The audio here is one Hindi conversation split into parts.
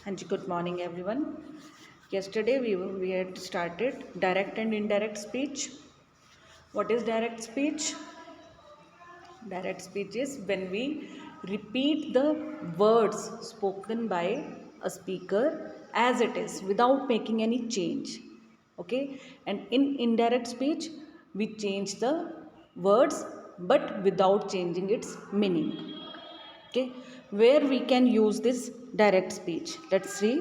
Hanji, good morning, everyone. Yesterday we had started direct and indirect speech. What is direct speech? Direct speech is when we repeat the words spoken by a speaker as it is without making any change. Okay, and in indirect speech, we change the words but without changing its meaning. Okay, where we can use this direct speech, let's see.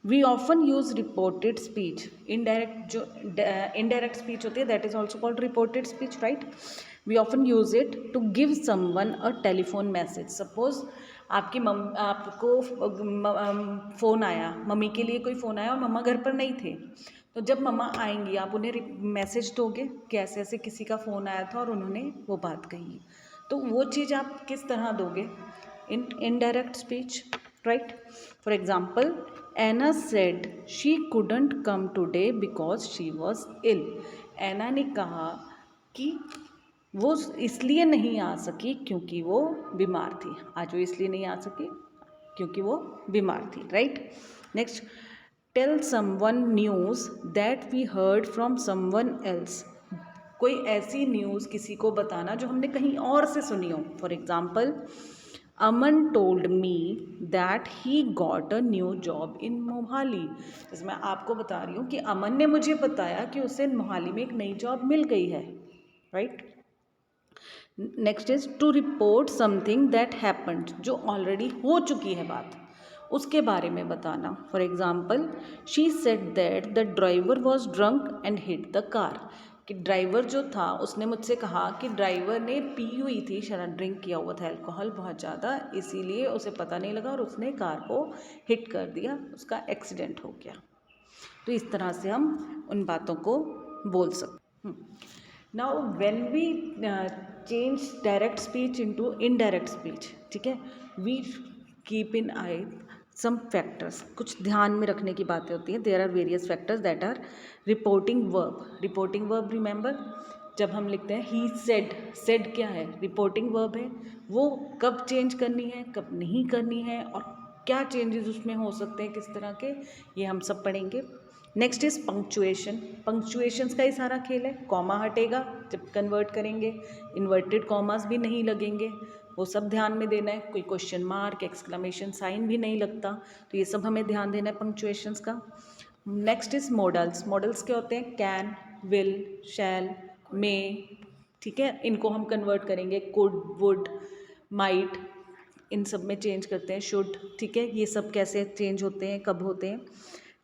We often use reported speech. Indirect speech होती है, that is also called reported speech, right? We often use it to give someone a telephone message. Suppose आपको फ़ोन आया, मम्मी के लिए कोई फ़ोन आया और मम्मा घर पर नहीं थे, तो जब मम्मा आएंगी आप उन्हें मैसेज दोगे कि ऐसे ऐसे किसी का फ़ोन आया था और उन्होंने वो बात कही। तो वो चीज़ आप किस तरह दोगे? In indirect speech, right? For example, Anna said she couldn't come today because she was ill. Anna ने कहा कि वो इसलिए नहीं आ सकी क्योंकि वो बीमार थी। आज वो इसलिए नहीं आ सकी क्योंकि वो बीमार थी, right? Next, tell someone news that we heard from someone else. कोई ऐसी न्यूज़ किसी को बताना जो हमने कहीं और से सुनी हो। For example, Aman told me that he got a new job in Mohali. जैसे मैं आपको बता रही हूँ कि अमन ने मुझे बताया कि उसे मोहाली में एक नई जॉब मिल गई है, right? Next is to report something that happened, जो ऑलरेडी हो चुकी है बात, उसके बारे में बताना। For example, she said that the driver was drunk and hit the car. कि ड्राइवर जो था उसने मुझसे कहा कि ड्राइवर ने पी हुई थी, शराब ड्रिंक किया हुआ था, अल्कोहल बहुत ज़्यादा, इसीलिए उसे पता नहीं लगा और उसने कार को हिट कर दिया, उसका एक्सीडेंट हो गया। तो इस तरह से हम उन बातों को बोल सकते। Now when we change direct speech into indirect speech, ठीक है, we keep in eye some factors. कुछ ध्यान में रखने की बातें होती हैं। There are various factors that are reporting verb. Reporting verb, remember, जब हम लिखते हैं ही सेड, सेड क्या है? रिपोर्टिंग वर्ब है। वो कब चेंज करनी है, कब नहीं करनी है, और क्या चेंजेस उसमें हो सकते हैं, किस तरह के, ये हम सब पढ़ेंगे। Next is punctuation. पंक्चुएशंस का ही सारा खेल है। कॉमा हटेगा जब कन्वर्ट करेंगे, इन्वर्टेड कॉमास भी नहीं लगेंगे, वो सब ध्यान में देना है। कोई क्वेश्चन मार्क, एक्सक्लेमेशन साइन भी नहीं लगता, तो ये सब हमें ध्यान देना है पंक्चुएशंस का। Next is models. मॉडल्स क्या होते हैं? कैन, विल, शैल, मे, ठीक है, इनको हम कन्वर्ट करेंगे। कुड, वुड, माइट, इन सब में चेंज करते हैं। शुड, ठीक है, ये सब कैसे चेंज होते हैं, कब होते हैं?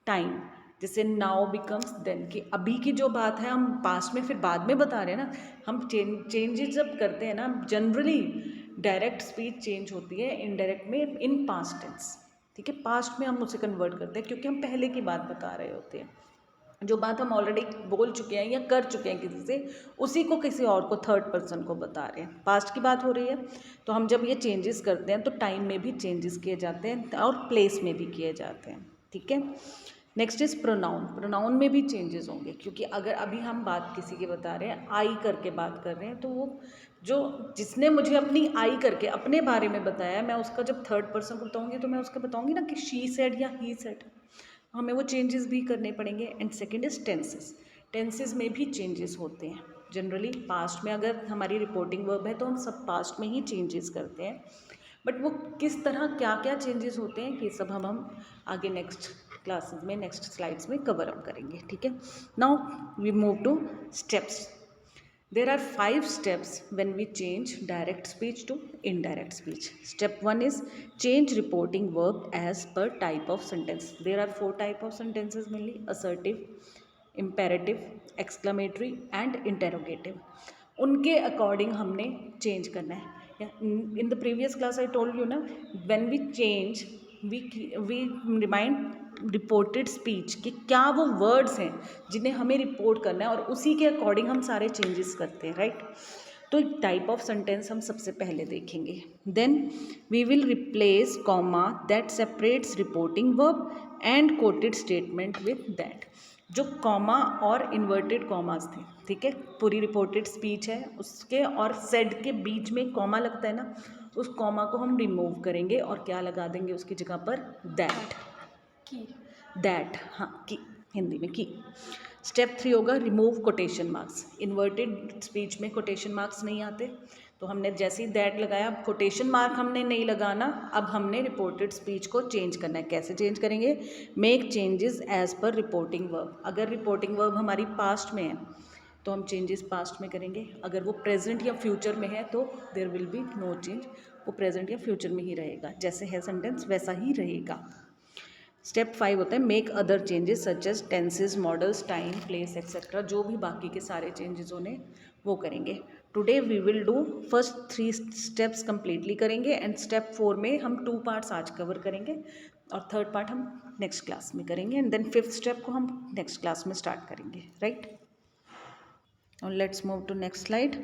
टाइम, जैसे नाउ बिकम्स देन, कि अभी की जो बात है हम पास्ट में फिर बाद में बता रहे हैं ना। हम चेंजेस जब करते हैं ना, जनरली डायरेक्ट स्पीच चेंज होती है इनडायरेक्ट में इन पास्ट टेंस, ठीक है। पास्ट में हम उसे कन्वर्ट करते हैं क्योंकि हम पहले की बात बता रहे होते हैं। जो बात हम ऑलरेडी बोल चुके हैं या कर चुके हैं किसी से, उसी को किसी और को, थर्ड पर्सन को बता रहे हैं। पास्ट की बात हो रही है, तो हम जब ये चेंजेस करते हैं तो टाइम में भी चेंजेस किए जाते हैं और प्लेस में भी किए जाते हैं, ठीक है। Next is pronoun. प्रोनाउन में भी चेंजेस होंगे, क्योंकि अगर अभी हम बात किसी की बता रहे हैं, आई करके बात कर रहे हैं, तो वो जो जिसने मुझे अपनी आई करके अपने बारे में बताया, मैं उसका जब थर्ड पर्सन को बताऊंगी तो मैं उसका बताऊंगी ना कि शी सेड या ही सेड, हमें वो चेंजेस भी करने पड़ेंगे। And second is tenses. Tenses में भी चेंजेस होते हैं जनरली। पास्ट में अगर हमारी रिपोर्टिंग वर्ब है तो हम सब पास्ट में ही चेंजेस करते हैं, बट वो किस तरह, क्या क्या चेंजेस होते हैं, ये सब हम आगे नेक्स्ट क्लासेस में, नेक्स्ट स्लाइड्स में कवर अप करेंगे, ठीक है। Now we move to steps. There are 5 steps when we change direct speech to indirect speech. Step 1 is change reporting verb as per type of sentence. There are 4 type of sentences mainly: assertive, imperative, exclamatory and interrogative. उनके अकॉर्डिंग हमने चेंज करना है। In the previous class I told you ना, when we change we remind reported speech कि क्या वो वर्ड्स हैं जिन्हें हमें रिपोर्ट करना है, और उसी के अकॉर्डिंग हम सारे चेंजेस करते हैं, राइट। तो टाइप ऑफ सेंटेंस हम सबसे पहले देखेंगे। Then we will replace comma that separates reporting verb and quoted statement with that. जो कॉमा और इन्वर्टेड कॉमास थे, ठीक है, पूरी रिपोर्टेड स्पीच है उसके और सेड के बीच में कॉमा लगता है ना, उस कॉमा को हम रिमूव करेंगे और क्या लगा देंगे उसकी जगह पर? दैट। की। दैट, हाँ की, हिंदी में की। स्टेप 3 होगा remove quotation marks. Inverted speech में कोटेशन मार्क्स नहीं आते, तो हमने जैसे ही दैट लगाया, कोटेशन मार्क हमने नहीं लगाना, अब हमने रिपोर्टेड स्पीच को चेंज करना है। कैसे चेंज करेंगे? Make changes as per reporting verb. अगर रिपोर्टिंग वर्ब हमारी पास्ट में है तो हम चेंजेस पास्ट में करेंगे, अगर वो प्रेजेंट या फ्यूचर में है तो there will be no change, वो प्रेजेंट या फ्यूचर में ही रहेगा, जैसे है सेंटेंस वैसा ही रहेगा। स्टेप 5 होता है make other changes such as tenses, models, time, place etcetera. जो भी बाकी के सारे चेंजेस होने वो करेंगे। Today we will do first 3 steps completely करेंगे, एंड स्टेप 4 में हम 2 पार्ट्स आज कवर करेंगे और 3rd पार्ट हम नेक्स्ट क्लास में करेंगे, एंड देन 5th स्टेप को हम नेक्स्ट क्लास में स्टार्ट करेंगे, राइट। और let's move to next slide.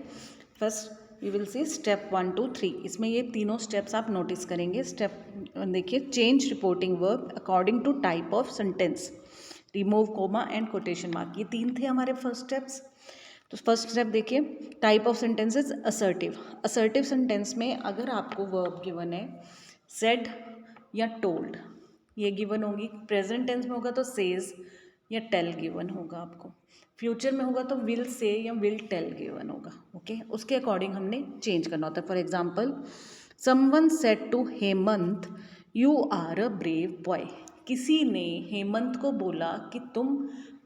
First we will see step 1 2 3। इसमें ये तीनों स्टेप्स आप नोटिस करेंगे। स्टेप देखिए, change reporting verb according to type of sentence, remove comma and quotation mark. ये 3 थे हमारे फर्स्ट स्टेप्स। तो फर्स्ट स्टेप देखिए, type of sentences assertive. Assertive sentence में अगर आपको वर्ब गिवन है सेड या टोल्ड, ये गिवन होगी। प्रेजेंट टेंस में होगा तो सेज या टेल गिवन होगा आपको। फ्यूचर में होगा तो विल से या विल टेल गिवन होगा, ओके। उसके अकॉर्डिंग हमने चेंज करना होता है। For example, someone said to Hemant you are a brave boy. किसी ने हेमंत को बोला कि तुम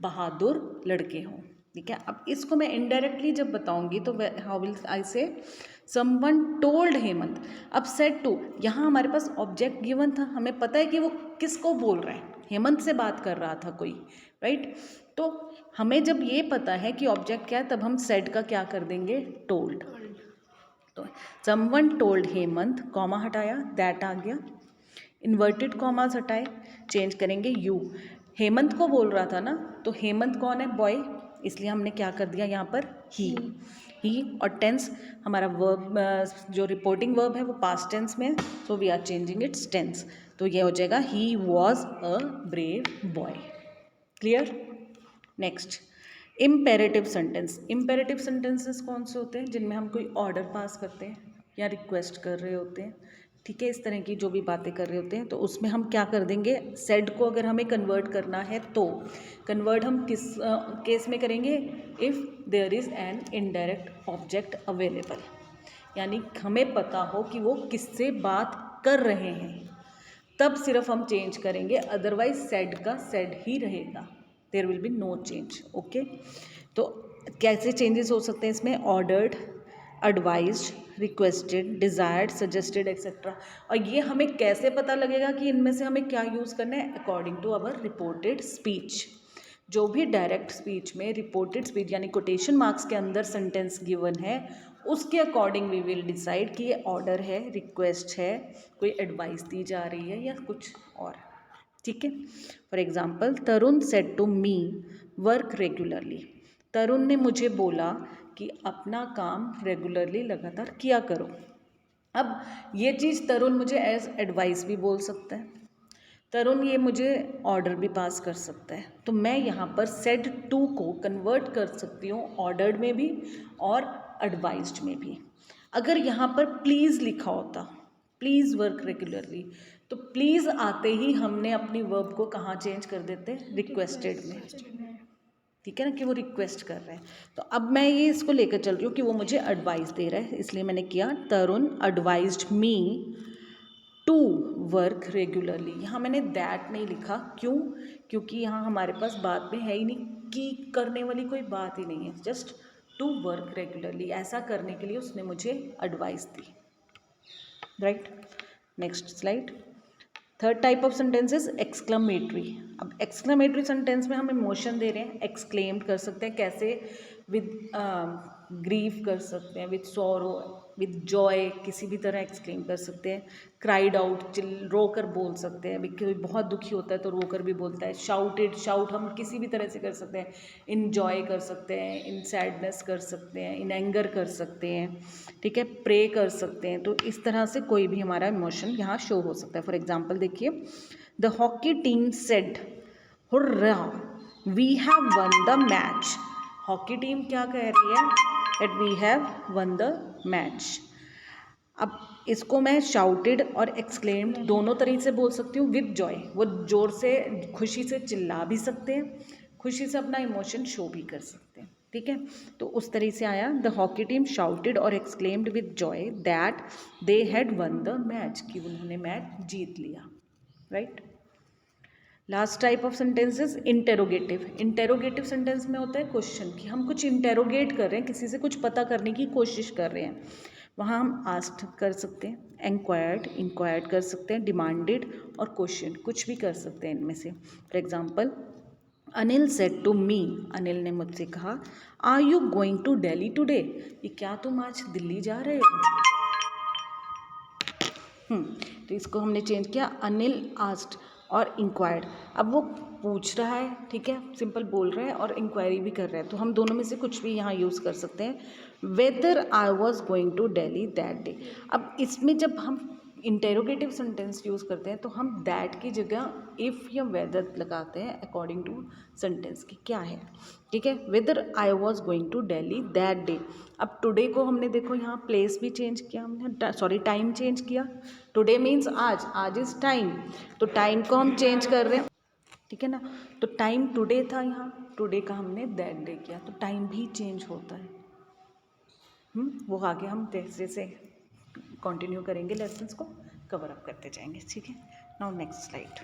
बहादुर लड़के हो, ठीक है। अब इसको मैं इनडायरेक्टली जब बताऊंगी तो हाउ विल आई से, समवन टोल्ड हेमंत। अब सेड टू, यहाँ हमारे पास ऑब्जेक्ट गिवन था, हमें पता है कि वो किसको बोल रहा है, हेमंत से बात कर रहा था कोई, राइट। तो हमें जब ये पता है कि ऑब्जेक्ट क्या है, तब हम सेड का क्या कर देंगे, टोल्ड। तो समवन टोल्ड हेमंत, कॉमा हटाया, दैट आ गया, इन्वर्टेड कॉमास हटाए, चेंज करेंगे यू। हेमंत को बोल रहा था ना, तो हेमंत कौन है, बॉय, इसलिए हमने क्या कर दिया यहाँ पर, ही। और टेंस हमारा वर्ब, जो रिपोर्टिंग वर्ब है वो पास्ट टेंस में है, so we are changing its tense. तो ये हो जाएगा he was a brave boy. Clear. Next, imperative sentence. Imperative sentences कौन से होते हैं, जिनमें हम कोई ऑर्डर पास करते हैं या रिक्वेस्ट कर रहे होते हैं, ठीक है, इस तरह की जो भी बातें कर रहे होते हैं, तो उसमें हम क्या कर देंगे, सेड को अगर हमें कन्वर्ट करना है तो कन्वर्ट हम किस केस में करेंगे, if there is an indirect object available, यानी हमें पता हो कि वो किससे बात कर रहे हैं, तब सिर्फ हम चेंज करेंगे, अदरवाइज सेड का सेड ही रहेगा, there will be no change, okay. तो कैसे चेंजेस हो सकते हैं इसमें, ordered, advised, requested, desired, suggested etcetera. और ये हमें कैसे पता लगेगा कि इनमें से हमें क्या यूज़ करना है, according to our reported speech. जो भी डायरेक्ट स्पीच में रिपोर्टेड स्पीच यानी कोटेशन मार्क्स के अंदर सेंटेंस गिवन है, उसके अकॉर्डिंग वी विल डिसाइड कि ये ऑर्डर है, रिक्वेस्ट है, कोई एडवाइस दी जा रही है या कुछ और, ठीक है। For example, Tarun said to me work regularly. Tarun ने मुझे बोला कि अपना काम रेगुलरली लगातार किया करो। अब ये चीज़ तरुण मुझे एज एडवाइस भी बोल सकता है, तरुण ये मुझे ऑर्डर भी पास कर सकता है, तो मैं यहाँ पर सेड टू को कन्वर्ट कर सकती हूँ ऑर्डर्ड में भी और एडवाइज्ड में भी। अगर यहाँ पर प्लीज़ लिखा होता, प्लीज़ वर्क रेगुलरली, तो प्लीज़ आते ही हमने अपनी वर्ब को कहाँ चेंज कर देते, रिक्वेस्टेड में, ठीक है ना, कि वो रिक्वेस्ट कर रहे हैं। तो अब मैं ये इसको लेकर चल रही हूँ कि वो मुझे एडवाइस दे रहा है, इसलिए मैंने किया Tarun advised me to work regularly. यहाँ मैंने दैट नहीं लिखा, क्यों, क्योंकि यहाँ हमारे पास बात में है ही नहीं, कि करने वाली कोई बात ही नहीं है, जस्ट टू वर्क रेगुलरली, ऐसा करने के लिए उसने मुझे advice the, right. Next slide. Third type of sentences exclamatory. अब एक्सक्लेमेटरी सेंटेंस में हम इमोशन दे रहे हैं, एक्सक्लेम कर सकते हैं, कैसे, विद ग्रीव कर सकते हैं, विद सॉरो, विद जॉय, किसी भी तरह एक्सक्लेम कर सकते हैं। क्राइड आउट, रो कर बोल सकते हैं, कोई बहुत दुखी होता है तो रो कर भी बोलता है। शाउटेड, शाउट हम किसी भी तरह से कर सकते हैं। इन जॉय कर सकते हैं, इन सैडनेस कर सकते हैं, इन एंगर कर सकते हैं, ठीक है, प्रे कर सकते हैं। तो इस तरह से कोई भी हमारा इमोशन यहाँ शो हो सकता है। फॉर एग्जाम्पल देखिए, the hockey team said hurrah we have won the match. Hockey team क्या कह रही है, that we have won the match. अब इसको मैं शाउटेड और एक्सक्लेम्ड दोनों तरीके से बोल सकती हूँ। विद जॉय, वो जोर से खुशी से चिल्ला भी सकते हैं, खुशी से अपना इमोशन शो भी कर सकते हैं, ठीक है। तो उस तरीके से आया, द हॉकी टीम शाउटेड और exclaimed with Joy that they had one the match, कि उन्होंने मैच जीत लिया, right. Last type of sentences interrogative. Interrogative sentence में होता है क्वेश्चन, कि हम कुछ इंटेरोगेट कर रहे हैं, किसी से कुछ पता करने की कोशिश कर रहे हैं, वहाँ हम आस्क्ड कर सकते हैं, इंक्वायर्ड कर सकते हैं, डिमांडेड और क्वेश्चन, कुछ भी कर सकते हैं इनमें से। For example, Anil said to me, Anil ने मुझसे कहा, are you going to Delhi today, ये क्या तुम आज दिल्ली जा रहे हो। तो इसको हमने चेंज किया, अनिल आस्क्ड और इंक्वायर्ड। अब वो पूछ रहा है, ठीक है, सिंपल बोल रहा है और इंक्वायरी भी कर रहा है, तो हम दोनों में से कुछ भी यहाँ यूज़ कर सकते हैं। Whether I was going to Delhi that day. अब इसमें जब हम इंटेरोगेटिव सेंटेंस यूज़ करते हैं तो हम दैट की जगह इफ़ या वेदर लगाते हैं अकॉर्डिंग टू सेंटेंस की क्या है, ठीक है। Whether I was going to Delhi that day. अब टुडे को हमने देखो यहाँ प्लेस भी चेंज किया हमने, सॉरी टाइम चेंज किया। टुडे मीन्स आज, आज इज़ टाइम, तो टाइम को हम चेंज कर रहे हैं, ठीक है ना। तो टाइम टुडे था, यहाँ टुडे का हमने दैट डे किया, तो टाइम भी चेंज होता है। वो आगे हम जैसे से कंटिन्यू करेंगे, लेसन्स को कवर अप करते जाएंगे, ठीक है। Now next slide.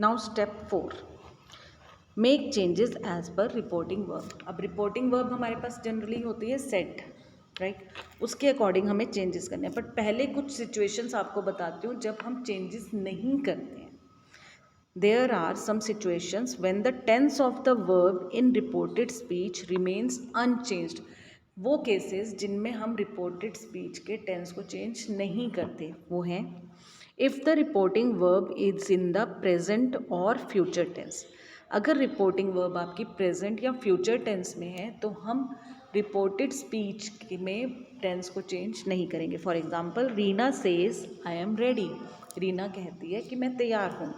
Now step 4, make changes as per reporting verb. अब रिपोर्टिंग वर्ब हमारे पास जनरली होती है सेट, राइट, उसके अकॉर्डिंग हमें चेंजेस करने हैं। बट पहले कुछ सिचुएशंस आपको बताती हूँ जब हम चेंजेस नहीं करते हैं। There are some situations when the tense of the verb in reported speech remains unchanged. वो केसेस जिनमें हम रिपोर्टेड स्पीच के टेंस को चेंज नहीं करते वो हैं, if the reporting verb is in the present और फ्यूचर टेंस। अगर रिपोर्टिंग वर्ब आपकी प्रेजेंट या फ्यूचर टेंस में है तो हम रिपोर्टेड स्पीच में टेंस को चेंज नहीं करेंगे। For example, Reena says I am ready. Reena कहती है कि मैं तैयार हूँ,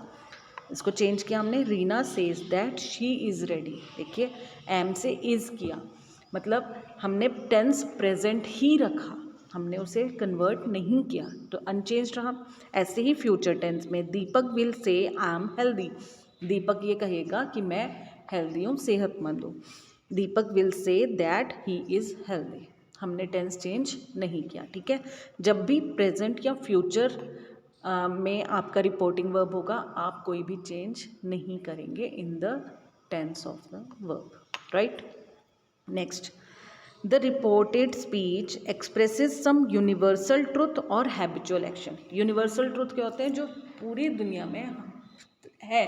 इसको चेंज किया हमने, Reena says that she is ready. देखिए, एम से इज़ किया, मतलब हमने टेंस प्रेजेंट ही रखा, हमने उसे कन्वर्ट नहीं किया, तो अनचेंज रहा। ऐसे ही फ्यूचर टेंस में, दीपक विल से आई एम हेल्दी। दीपक ये कहेगा कि मैं हेल्दी हूँ, सेहतमंद हूँ। Deepak will say that he is healthy, हमने टेंस चेंज नहीं किया, ठीक है। जब भी प्रेजेंट या फ्यूचर में आपका रिपोर्टिंग वर्ब होगा, आप कोई भी चेंज नहीं करेंगे in the tense of the verb, right. Next, the reported speech expresses some universal truth और हैबिचुअल एक्शन। यूनिवर्सल ट्रुथ क्या होते हैं, जो पूरी दुनिया में है,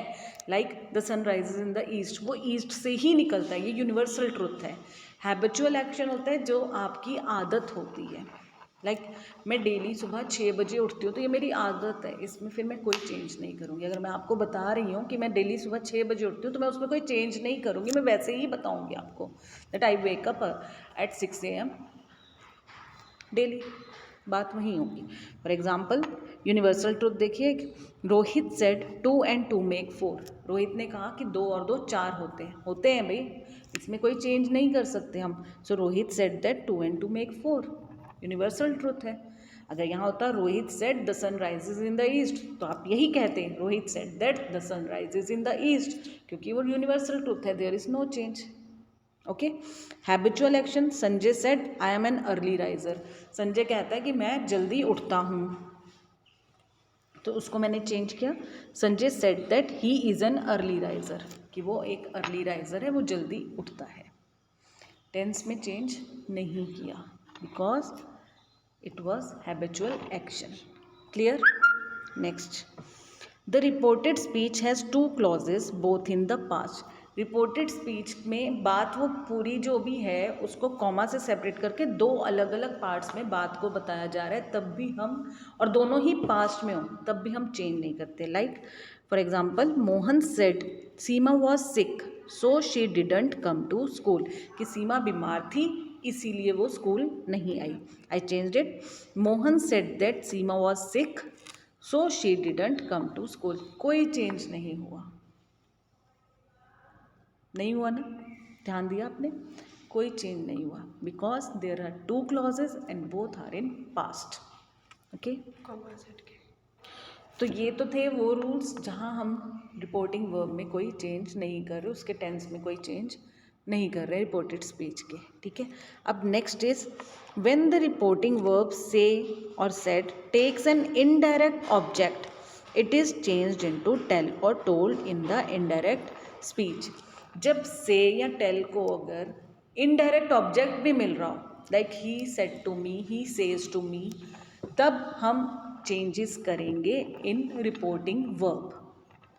like the sun rises in the east, वो ईस्ट से ही निकलता है, ये यूनिवर्सल ट्रुथ है। हैबिचुअल एक्शन होता है जो आपकी आदत होती है, लाइक मैं डेली सुबह 6 बजे उठती हूँ, तो ये मेरी आदत है, इसमें फिर मैं कोई चेंज नहीं करूँगी। अगर मैं आपको बता रही हूँ कि मैं डेली सुबह 6 बजे उठती हूँ, तो मैं उसमें कोई चेंज नहीं करूँगी, मैं वैसे ही बताऊँगी आपको that I wake up at 6 AM daily, बात वहीं होगी। फॉर एग्जाम्पल, यूनिवर्सल ट्रुथ देखिए, Rohit said 2 and 2 make 4। Rohit ने कहा कि 2 और 2 4 होते हैं भाई, इसमें कोई चेंज नहीं कर सकते हम। So Rohit said that 2 and 2 make 4, universal truth है। अगर यहाँ होता Rohit said the sun rises in the east, तो आप यही कहते हैं Rohit said that the sun rises in the east, क्योंकि वो यूनिवर्सल ट्रुथ है, there is no change, okay. Habitual action, Sanjay said I am an early riser. Sanjay कहता है कि मैं जल्दी उठता हूँ, तो उसको मैंने चेंज किया, Sanjay said that he is an early riser, कि वो एक अर्ली राइजर है, वो जल्दी उठता है। टेंस में चेंज नहीं किया because it was habitual action. Clear? Next, the reported speech has 2 clauses both in the past. Reported speech में बात वो पूरी जो भी है उसको कॉमा से सेपरेट करके 2 अलग अलग पार्ट्स में बात को बताया जा रहा है, तब भी हम, और दोनों ही पास्ट में हो, तब भी हम चेंज नहीं करते। Like for example, Mohan said Seema was sick so she didn't come to school, कि सीमा बीमार थी इसीलिए वो स्कूल नहीं आई। I changed it, Mohan said that Seema was sick so she didn't come to school. कोई चेंज नहीं हुआ, नहीं हुआ ना, ध्यान दिया आपने। कोई चेंज नहीं हुआ, because there are 2 clauses and both are in past. Okay, तो ये तो थे वो रूल्स जहाँ हम रिपोर्टिंग वर्ब में कोई चेंज नहीं कर रहे, उसके टेंस में कोई चेंज नहीं कर रहे रिपोर्टेड स्पीच के. ठीक है, अब next is when the reporting verb say or said takes an indirect object, it is changed into tell or told in the indirect speech. जब से या टेल को अगर इनडायरेक्ट ऑब्जेक्ट भी मिल रहा हो, like he said to me, he says to me, तब हम चेंजेस करेंगे in reporting verb.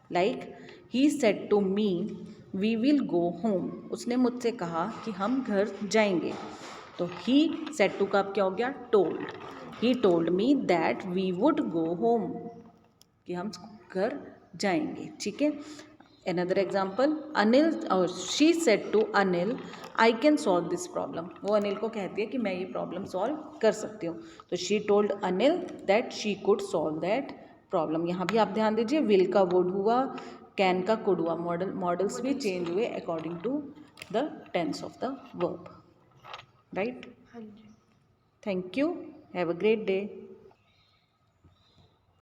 Like he said to me we will go home, उसने मुझसे कहा कि हम घर जाएंगे. तो ही सेड टू का अब क्या हो गया, told. He told me that we would go home, कि हम घर जाएंगे. ठीक है, another example, अनिल और she said to Anil I can solve this problem, वो अनिल को कहती है कि मैं ये प्रॉब्लम सॉल्व कर सकती हूँ. तो she told Anil that she could solve that problem. यहाँ भी आप ध्यान दीजिए, विल का वुड हुआ, कैन का कुड हुआ, मॉडल्स भी चेंज हुए according to the tense of the verb. Right, thank you, have a great day.